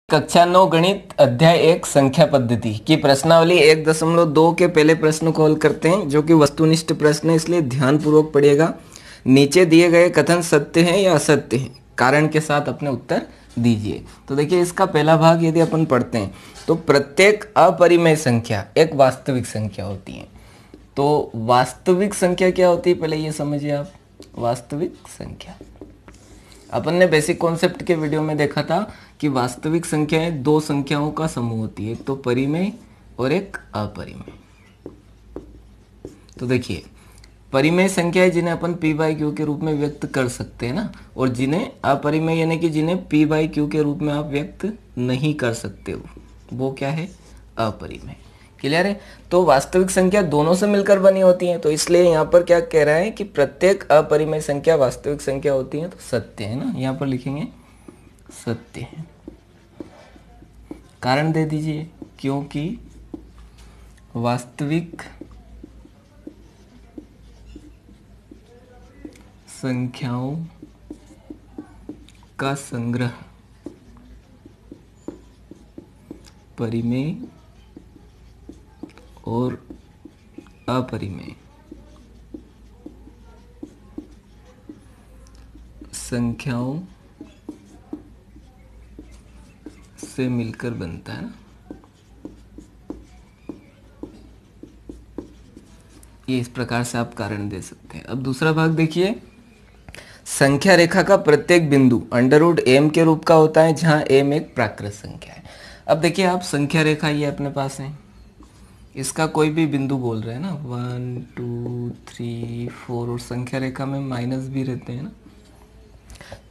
कक्षा 9 गणित अध्याय 1 संख्या पद्धति की प्रश्नावली 1.2 के पहले प्रश्न को हल करते हैं, जो कि वस्तुनिष्ठ प्रश्न है, इसलिए ध्यानपूर्वक पढ़िएगा। नीचे दिए गए कथन सत्य हैं या असत्य हैं, कारण के साथ अपने उत्तर दीजिए। तो देखिए, इसका पहला भाग यदि अपन पढ़ते हैं तो प्रत्येक अपरिमेय संख्या एक वास्तविक संख्या होती है। तो वास्तविक संख्या क्या होती है, पहले ये समझिए आप। वास्तविक संख्या अपन ने बेसिक कॉन्सेप्ट के वीडियो में देखा था कि वास्तविक संख्याएं दो संख्याओं का समूह होती है, एक तो परिमेय और एक अपरिमेय। तो देखिए, परिमेय संख्याएं जिन्हें अपन p बाई क्यू के रूप में व्यक्त कर सकते हैं ना, और जिन्हें अपरिमेय यानी कि जिन्हें p बाई क्यू के रूप में आप व्यक्त नहीं कर सकते हो, वो क्या है, अपरिमेय। क्लियर है। तो वास्तविक संख्या दोनों से मिलकर बनी होती है, तो इसलिए यहाँ पर क्या कह रहा है कि प्रत्येक अपरिमेय संख्या वास्तविक संख्या होती है, तो सत्य है ना, यहाँ पर लिखेंगे सत्य है। कारण दे दीजिए, क्योंकि वास्तविक संख्याओं का संग्रह परिमेय और अपरिमेय संख्याओं से मिलकर बनता है ना। ये इस प्रकार से आप कारण दे सकते हैं। अब दूसरा भाग देखिए, संख्या रेखा का प्रत्येक बिंदु √m के रूप का होता है, जहां m एक प्राकृत संख्या है। अब देखिए, आप संख्या रेखा ये अपने पास है, इसका कोई भी बिंदु बोल रहे हैं ना, 1 2 3 4, और संख्या रेखा में माइनस भी रहते हैं ना,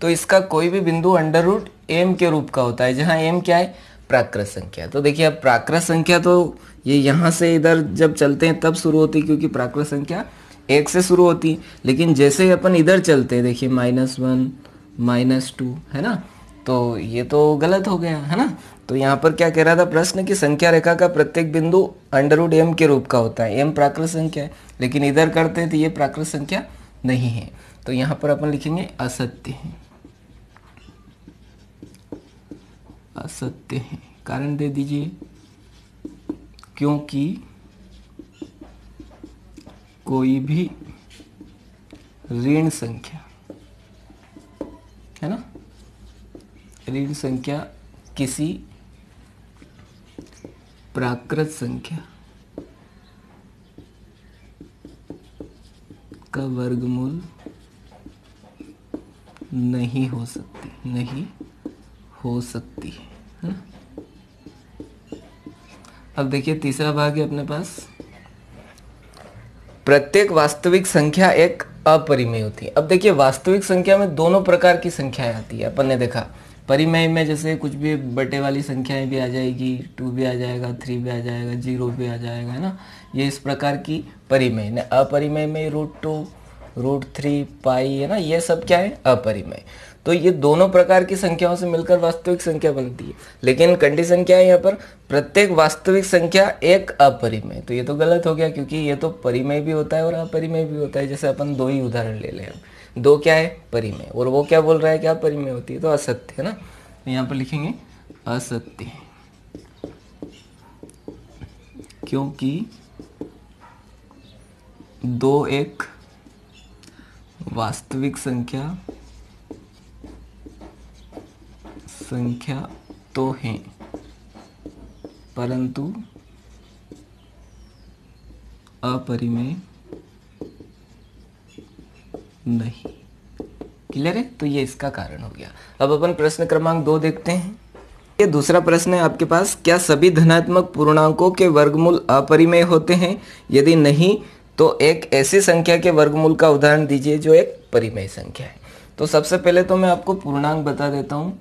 तो इसका कोई भी बिंदु √m के रूप का होता है, जहां m क्या है, प्राकृत संख्या। तो देखिए, अब प्राकृत संख्या तो ये यहाँ से इधर जब चलते हैं तब शुरू होती है, क्योंकि प्राकृत संख्या 1 से शुरू होती है। लेकिन जैसे ही अपन इधर चलते हैं, देखिए -1 -2 है ना, तो ये तो गलत हो गया है ना। तो यहाँ पर क्या कह रहा था प्रश्न कि संख्या रेखा का प्रत्येक बिंदु √m के रूप का होता है, m प्राकृत संख्या है। लेकिन इधर करते हैं तो ये प्राकृत संख्या नहीं है, तो यहाँ पर अपन लिखेंगे असत्य है। असत्य है, कारण दे दीजिए, क्योंकि कोई भी ऋण संख्या है ना, ऋण संख्या किसी प्राकृत संख्या का वर्गमूल नहीं हो सकती, नहीं हो सकती है ना। अब देखिए, तीसरा भाग है अपने पास, प्रत्येक वास्तविक संख्या एक अपरिमेय होती है। अब देखिए, वास्तविक संख्या में दोनों प्रकार की संख्याएं आती है। अपन ने देखा परिमेय में जैसे कुछ भी बटे वाली संख्याएं भी आ जाएगी, 2 भी आ जाएगा, 3 भी आ जाएगा, 0 भी आ जाएगा, है ना, ये इस प्रकार की परिमेय ने। अपरिमेय में √2 √3 पाई है ना, ये सब क्या है, अपरिमेय। तो ये दोनों प्रकार की संख्याओं से मिलकर वास्तविक संख्या बनती है। लेकिन कंडीशन क्या है यहाँ पर, प्रत्येक वास्तविक संख्या एक अपरिमेय। तो ये तो गलत हो गया, क्योंकि ये तो परिमेय भी होता है और अपरिमेय भी होता है। जैसे अपन दो ही उदाहरण ले लें, दो क्या है, परिमेय, और वो क्या बोल रहा है, क्या परिमेय होती है, तो असत्य है ना। तो यहाँ पर लिखेंगे असत्य है, क्योंकि दो एक वास्तविक संख्या तो हैं, परंतु अपरिमेय नहीं। क्लियर है। तो ये इसका कारण हो गया। अब अपन प्रश्न क्रमांक 2 देखते हैं। ये दूसरा प्रश्न है आपके पास, क्या सभी धनात्मक पूर्णांकों के वर्गमूल अपरिमेय होते हैं? यदि नहीं, तो एक ऐसी संख्या के वर्गमूल का उदाहरण दीजिए जो एक परिमेय संख्या है। तो सबसे पहले तो मैं आपको पूर्णांक बता देता हूँ,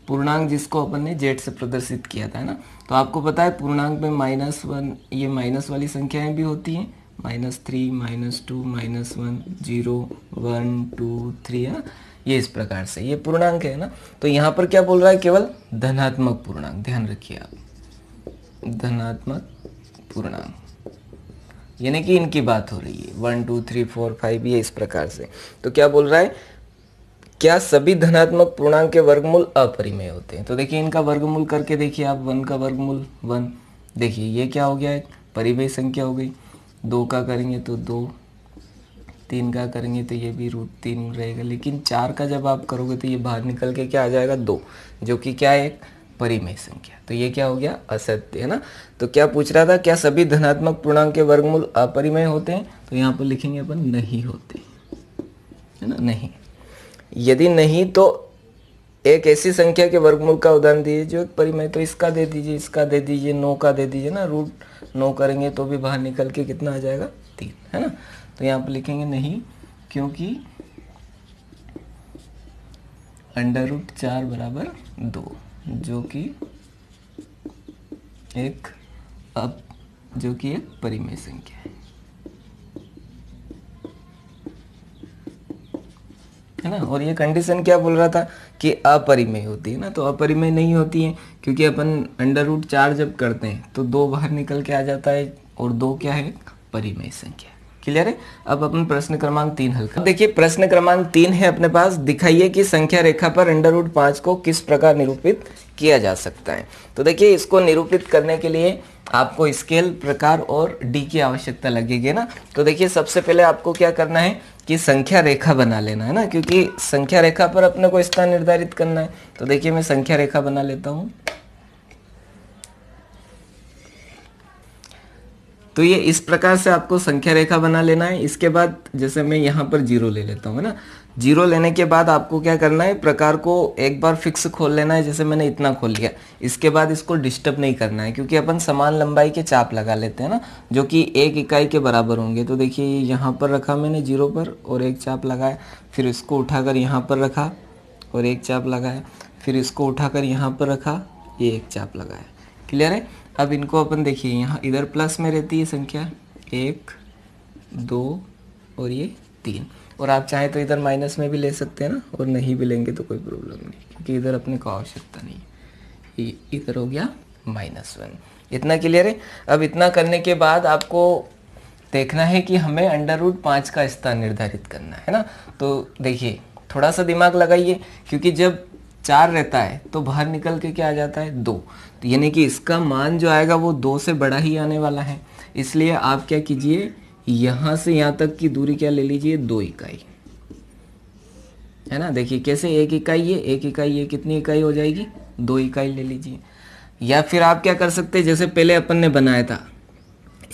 पूर्णांक जिसको अपन ने z से प्रदर्शित किया था, है ना। तो आपको पता है पूर्णांक में -1, ये माइनस वाली संख्याएं भी होती हैं, -3 -2 -1 0 1 2 3 है ना, ये इस प्रकार से ये पूर्णांक है ना। तो यहाँ पर क्या बोल रहा है, केवल धनात्मक पूर्णांक, ध्यान रखिए आप, धनात्मक पूर्णांक, यानी कि इनकी बात हो रही है 1 2 3 4 5 ये इस प्रकार से। तो क्या बोल रहा है, क्या सभी धनात्मक पूर्णांक के वर्गमूल अपरिमेय होते हैं? तो देखिए इनका वर्गमूल करके देखिए आप, 1 का वर्गमूल 1, देखिए ये क्या हो गया, एक परिमेय संख्या हो गई। 2 का करेंगे तो 2, 3 का करेंगे तो ये भी √3 रहेगा, लेकिन 4 का जब आप करोगे तो ये बाहर निकल के क्या आ जाएगा, 2, जो कि क्या है, एक परिमेय संख्या। तो ये क्या हो गया, असत्य है ना। तो क्या पूछ रहा था, क्या सभी धनात्मक पूर्णांक के वर्गमूल अपरिमेय होते हैं? तो यहाँ पर लिखेंगे अपन नहीं होते, है ना, नहीं। यदि नहीं तो एक ऐसी संख्या के वर्गमूल का उदाहरण दीजिए जो एक परिमेय। तो इसका दे दीजिए, इसका दे दीजिए, 9 का दे दीजिए ना, √9 करेंगे तो भी बाहर निकल के कितना आ जाएगा, 3, है ना। तो यहाँ पर लिखेंगे नहीं, क्योंकि √4 बराबर 2, जो कि एक परिमेय संख्या है ना। और ये कंडीशन क्या बोल रहा था कि अपरिमेय होती है ना, तो अपरिमेय नहीं होती है क्योंकि अपन √4 जब करते हैं तो 2 बाहर निकल के आ जाता है, और 2 क्या है, परिमेय संख्या। क्लियर है। अब अपन प्रश्न क्रमांक 3 हल कर। देखिए प्रश्न क्रमांक 3 है अपने पास, दिखाइए कि संख्या रेखा पर √5 को किस प्रकार निरूपित किया जा सकता है। तो देखिए इसको निरूपित करने के लिए आपको स्केल, प्रकार और डी की आवश्यकता लगेगी ना। तो देखिए सबसे पहले आपको क्या करना है कि संख्या रेखा बना लेना है ना, क्योंकि संख्या रेखा पर अपने को स्थान निर्धारित करना है। तो देखिए मैं संख्या रेखा बना लेता हूं। तो ये इस प्रकार से आपको संख्या रेखा बना लेना है। इसके बाद जैसे मैं यहाँ पर 0 ले लेता हूँ, है ना। 0 लेने के बाद आपको क्या करना है, प्रकार को एक बार फिक्स खोल लेना है, जैसे मैंने इतना खोल लिया। इसके बाद इसको डिस्टर्ब नहीं करना है, क्योंकि अपन समान लंबाई के चाप लगा लेते हैं ना, जो कि 1 इकाई के बराबर होंगे। तो देखिए यहाँ पर रखा मैंने 0 पर और एक चाप लगाया, फिर इसको उठाकर यहाँ पर रखा और एक चाप लगाया, फिर इसको उठाकर यहाँ पर रखा, ये एक चाप लगाया। क्लियर है। अब इनको अपन देखिए यहाँ इधर प्लस में रहती है संख्या 1, 2 और ये 3, और आप चाहें तो इधर माइनस में भी ले सकते हैं ना, और नहीं भी लेंगे तो कोई प्रॉब्लम नहीं, क्योंकि इधर अपने को आवश्यकता नहीं है। इधर हो गया -1। इतना क्लियर है। अब इतना करने के बाद आपको देखना है कि हमें √5 का स्थान निर्धारित करना है ना। तो देखिए थोड़ा सा दिमाग लगाइए, क्योंकि जब 4 रहता है तो बाहर निकल के क्या आ जाता है, 2। तो यानी कि इसका मान जो आएगा वो 2 से बड़ा ही आने वाला है। इसलिए आप क्या कीजिए, यहाँ से यहाँ तक की दूरी क्या ले लीजिए, 2 इकाई, है ना। देखिए कैसे, 1 इकाई ये, 1 इकाई ये, कितनी इकाई हो जाएगी, 2 इकाई ले लीजिए। या फिर आप क्या कर सकते हैं, जैसे पहले अपन ने बनाया था,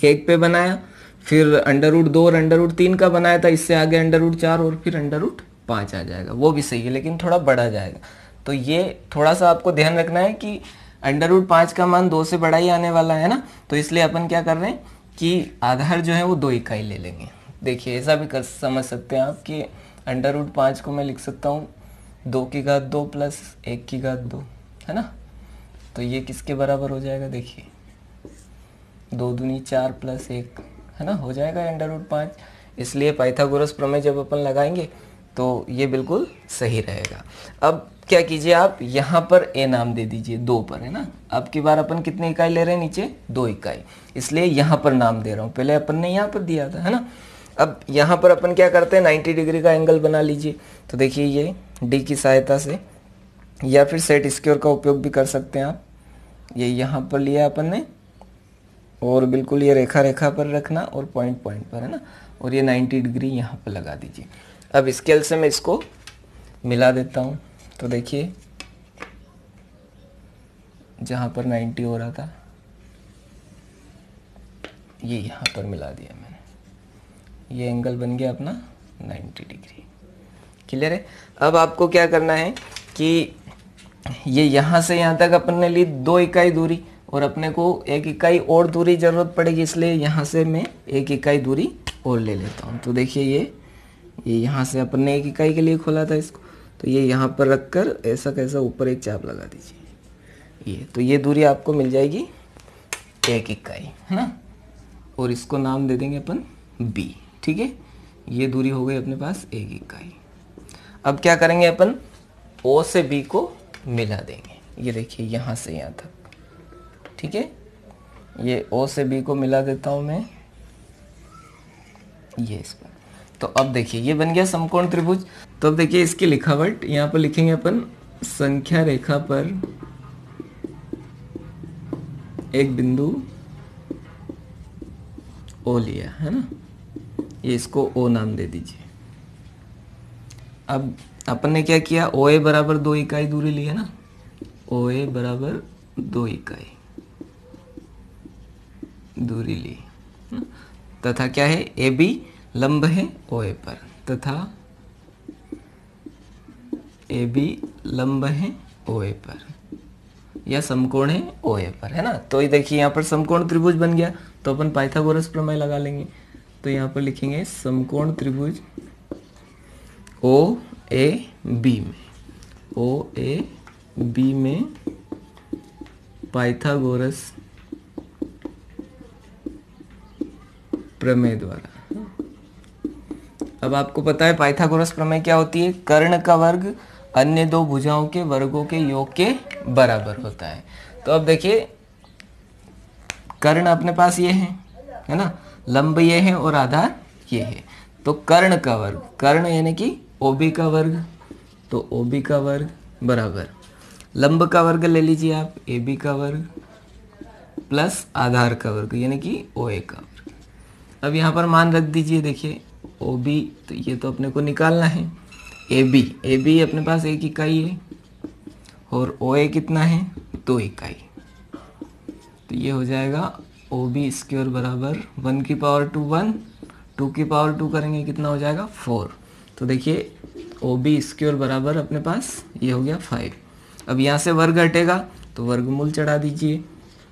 1 पे बनाया, फिर √2 और √3 का बनाया था, इससे आगे √4 और फिर √5 आ जाएगा, वो भी सही है, लेकिन थोड़ा बड़ा जाएगा। तो ये थोड़ा सा आपको ध्यान रखना है कि √5 का मान 2 से बड़ा ही आने वाला है ना। तो इसलिए अपन क्या कर रहे हैं कि आधार जो है वो 2 इकाई ले लेंगे। देखिए ऐसा भी कर समझ सकते हैं आप कि √5 को मैं लिख सकता हूँ 2 की घात 2 प्लस 1 की घात 2, है ना। तो ये किसके बराबर हो जाएगा, देखिए 2 दूनी 4 प्लस 1, है ना, हो जाएगा √5। इसलिए पाइथागोरस प्रमेय जब अपन लगाएंगे तो ये बिल्कुल सही रहेगा। अब क्या कीजिए, आप यहाँ पर a नाम दे दीजिए, 2 पर, है ना। अब की बार अपन कितनी इकाई ले रहे हैं, नीचे 2 इकाई, इसलिए यहाँ पर नाम दे रहा हूँ, पहले अपन ने यहाँ पर दिया था, है ना। अब यहाँ पर अपन क्या करते हैं, 90 डिग्री का एंगल बना लीजिए। तो देखिए ये d की सहायता से, या फिर सेट स्क्वायर का उपयोग भी कर सकते हैं आप। ये यहाँ पर लिया अपन ने, और बिल्कुल ये रेखा रेखा पर रखना और पॉइंट पॉइंट पर, है ना, और ये 90 डिग्री यहाँ पर लगा दीजिए। अब स्केल से मैं इसको मिला देता हूँ। तो देखिए जहाँ पर 90 हो रहा था, ये यहाँ पर मिला दिया मैंने, ये एंगल बन गया अपना 90 डिग्री। क्लियर है। अब आपको क्या करना है कि ये यहाँ से यहाँ तक अपन ने ली 2 इकाई दूरी, और अपने को 1 इकाई और दूरी जरूरत पड़ेगी, इसलिए यहाँ से मैं 1 इकाई दूरी और ले लेता हूँ। तो देखिए ये यहाँ से अपन ने 1 इकाई के लिए खोला था इसको, तो ये यहाँ पर रखकर ऐसा कैसा ऊपर एक चाप लगा दीजिए, ये। तो ये दूरी आपको मिल जाएगी 1 इकाई, है ना, और इसको नाम दे देंगे अपन b। ठीक है, ये दूरी हो गई अपने पास 1 इकाई। अब क्या करेंगे अपन, o से b को मिला देंगे। ये देखिए यहाँ से यहाँ तक, ठीक है, ये o से b को मिला देता हूँ मैं, ये इस पर। तो अब देखिए ये बन गया समकोण त्रिभुज। तो अब देखिए इसकी लिखावट यहाँ पर लिखेंगे अपन, संख्या रेखा पर एक बिंदु ओ लिया है ना, ये इसको ओ नाम दे दीजिए। अब अपन ने क्या किया, ओ ए बराबर 2 इकाई दूरी ली है ना, ओ ए बराबर 2 इकाई दूरी ली, तथा क्या है, ए बी लंब है ओ ए पर, तथा ए बी लंब है ओ ए पर, या समकोण है ओ ए पर, है ना। तो ये देखिए यहाँ पर समकोण त्रिभुज बन गया, तो अपन पाइथागोरस प्रमेय लगा लेंगे। तो यहाँ पर लिखेंगे समकोण त्रिभुज ओ ए बी में, ओ ए बी में पाइथागोरस प्रमेय द्वारा। अब आपको पता है पाइथागोरस प्रमेय क्या होती है, कर्ण का वर्ग अन्य दो भुजाओं के वर्गों के योग के बराबर होता है। तो अब देखिए कर्ण अपने पास ये है ना, लंब ये है और आधार ये है। तो कर्ण का वर्ग, कर्ण यानी कि ओबी का वर्ग, तो ओबी का वर्ग बराबर लंब का वर्ग ले लीजिए आप, ए बी का वर्ग प्लस आधार का वर्ग यानी कि ओ ए का वर्ग। अब यहाँ पर मान रख दीजिए, देखिए ओ बी, तो ये तो अपने को निकालना है, ए बी अपने पास 1 इकाई है और ओ ए कितना है 2 इकाई। तो ये हो जाएगा ओ बी स्क्वायर बराबर 1 की पावर 2 1, 2 की पावर 2 करेंगे कितना हो जाएगा 4। तो देखिए ओ बी स्क्वायर बराबर अपने पास ये हो गया 5। अब यहाँ से वर्ग हटेगा तो वर्गमूल चढ़ा दीजिए,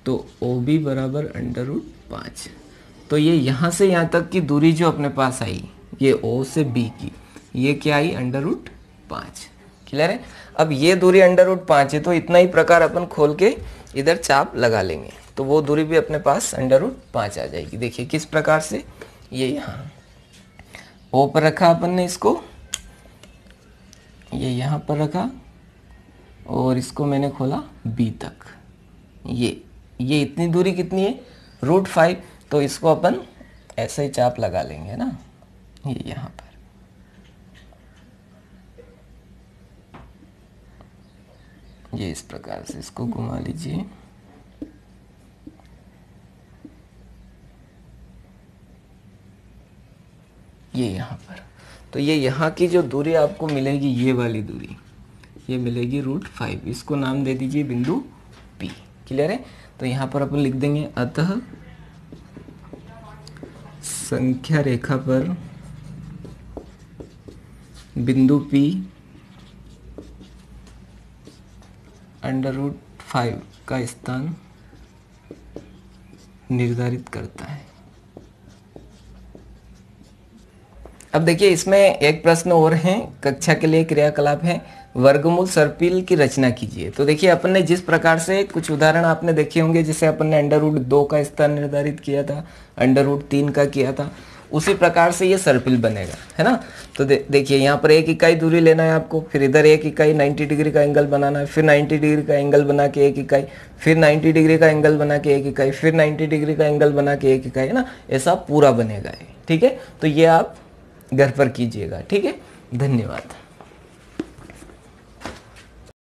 तो ओ बी बराबर √5। तो ये यहाँ से यहाँ तक की दूरी जो अपने पास आई, ये ओ से बी की, ये क्या आई √5। क्लियर है। अब ये दूरी √5 है, तो इतना ही प्रकार अपन खोल के इधर चाप लगा लेंगे, तो वो दूरी भी अपने पास √5 आ जाएगी। देखिए किस प्रकार से, ये यहाँ ओ पर रखा अपन ने इसको, ये यहाँ पर रखा और इसको मैंने खोला बी तक, ये इतनी दूरी कितनी है √5। तो इसको अपन ऐसे ही चाप लगा लेंगे ना, ये यहाँ पर, ये इस प्रकार से इसको घुमा लीजिए। ये यहाँ पर, तो ये यहाँ की जो दूरी आपको मिलेगी, ये वाली दूरी, ये मिलेगी √5। इसको नाम दे दीजिए बिंदु P। क्लियर है। तो यहाँ पर अपन लिख देंगे, अतः संख्या रेखा पर बिंदु P √5 का स्थान निर्धारित करता है। अब देखिए इसमें एक प्रश्न और है, कक्षा के लिए क्रियाकलाप है, वर्गमूल सर्पिल की रचना कीजिए। तो देखिए अपन ने जिस प्रकार से कुछ उदाहरण आपने देखे होंगे, जैसे अपन ने √2 का स्थान निर्धारित किया था, √3 का किया था, उसी प्रकार से ये सर्पिल बनेगा, है ना। तो देखिए यहाँ पर 1 इकाई दूरी लेना है आपको, फिर इधर 1 इकाई 90 डिग्री का एंगल बनाना है, फिर 90 डिग्री का एंगल बना के 1 इकाई, फिर 90 डिग्री का एंगल बना के 1 इकाई, फिर 90 डिग्री का एंगल बना के 1 इकाई, है ना। ऐसा पूरा बनेगा, ठीक है। तो ये आप घर पर कीजिएगा, ठीक है। धन्यवाद।